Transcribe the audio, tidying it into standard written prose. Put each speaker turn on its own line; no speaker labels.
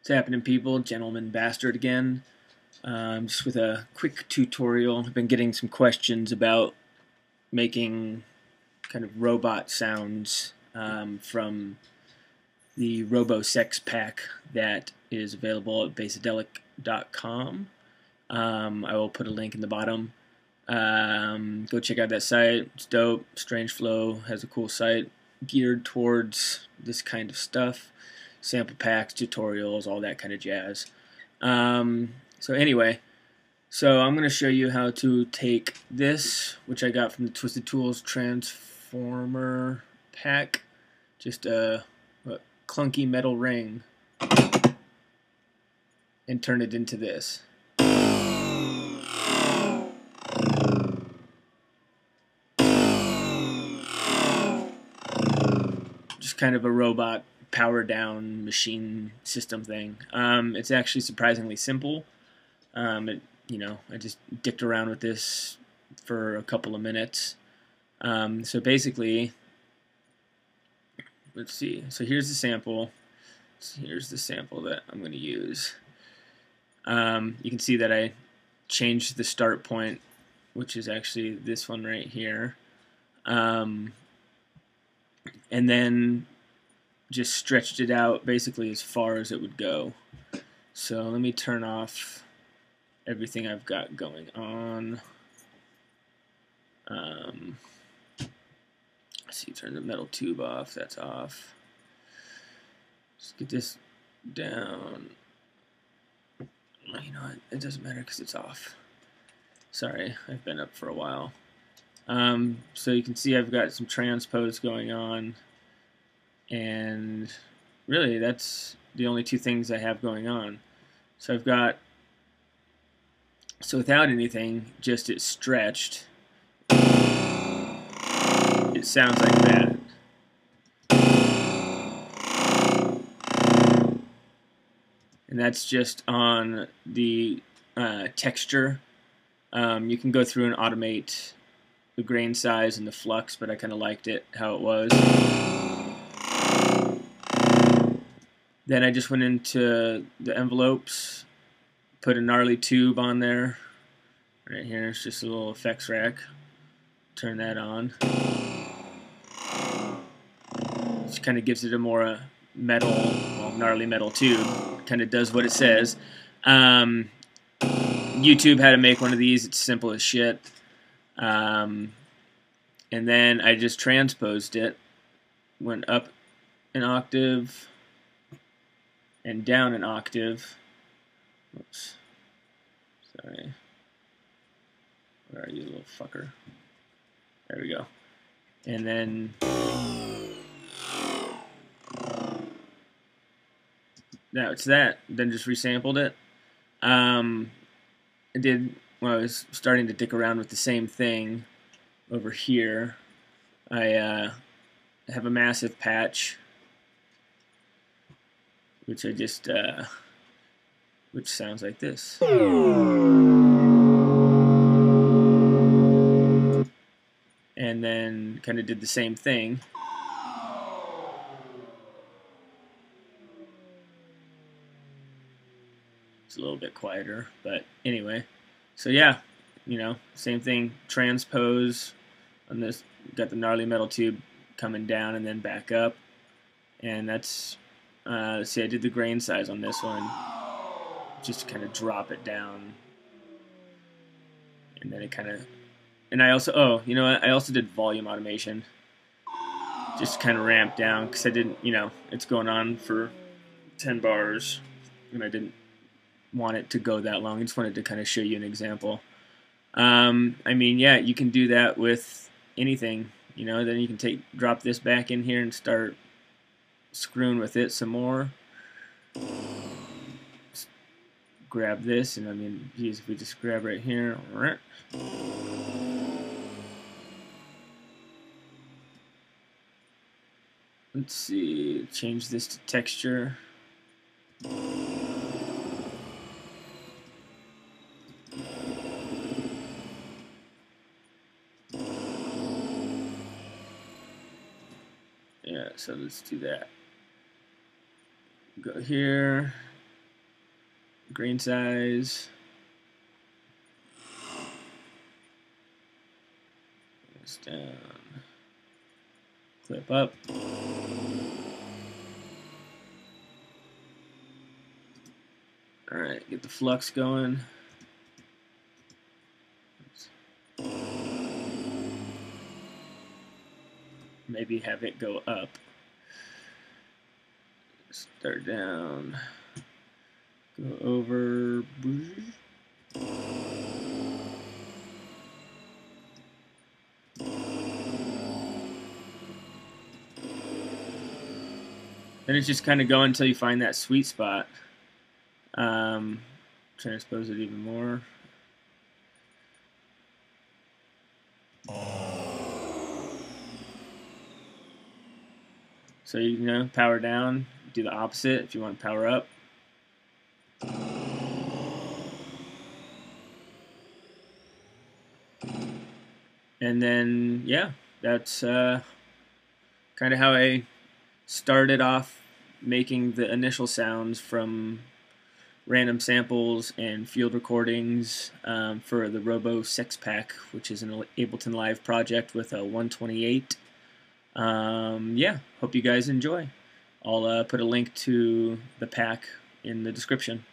What's happening, people? Gentleman Bastard again. Just with a quick tutorial. I've been getting some questions about making kind of robot sounds from the Robo Sex pack that is available at basadelic.com. I will put a link in the bottom. Go check out that site. It's dope. Strange Flow has a cool site geared towards this kind of stuff. Sample packs, tutorials, all that kind of jazz. So anyway, I'm going to show you how to take this, which I got from the Twisted Tools Transformer pack, just a clunky metal ring, and turn it into this. Just kind of a robot power down machine system thing. It's actually surprisingly simple. I just dicked around with this for a couple of minutes. So basically, let's see. So here's the sample. Here's the sample that I'm going to use. You can see that I changed the start point, which is actually this one right here. And then just stretched it out basically as far as it would go. So let me turn off everything I've got going on. Let's see, turn the metal tube off. That's off. Let's get this down. You know what? It doesn't matter because it's off. Sorry, I've been up for a while. So you can see I've got some transpose going on, and really that's the only two things I have going on. So I've got, so without anything, just it's stretched, it sounds like that. And that's just on the texture. You can go through and automate the grain size and the flux, but I kind of liked it how it was. Then I just went into the envelopes, put a gnarly tube on there. Right here, it's just a little effects rack. Turn that on. Just kind of gives it a more metal, gnarly metal tube. Kind of does what it says. YouTube how to make one of these. It's simple as shit. And then I just transposed it. Went up an octave and down an octave. Oops. Sorry. Where are you, little fucker? There we go. And then now it's that. Then just resampled it. I did, when I was starting to dick around with the same thing over here, I have a massive patch, which I just, which sounds like this. And then kind of did the same thing. It's a little bit quieter, but anyway. So yeah, you know, same thing. Transpose on this. Got the gnarly metal tube coming down and then back up. And that's, let's see, I did the grain size on this one. Just to kind of drop it down. And then it kind of, and I also, oh, you know what, I also did volume automation. Just kind of ramp down, because I didn't, you know, it's going on for 10 bars, and I didn't want it to go that long. I just wanted to kind of show you an example. I mean, yeah, you can do that with anything, you know. Then you can drop this back in here and start screwing with it some more. Just grab this, and I mean, geez, if we just grab right here. Let's see, change this to texture. Yeah, so let's do that. Go here, grain size. This down. Clip up. Alright, get the flux going. Maybe have it go up. Start down. Go over. Then it's just kind of go until you find that sweet spot. Transpose it even more. So you know, power down, do the opposite if you want to power up. And then, yeah, that's kind of how I started off making the initial sounds from random samples and field recordings for the Robo Sex pack, which is an Ableton Live project with a 128. Yeah, hope you guys enjoy. I'll put a link to the pack in the description.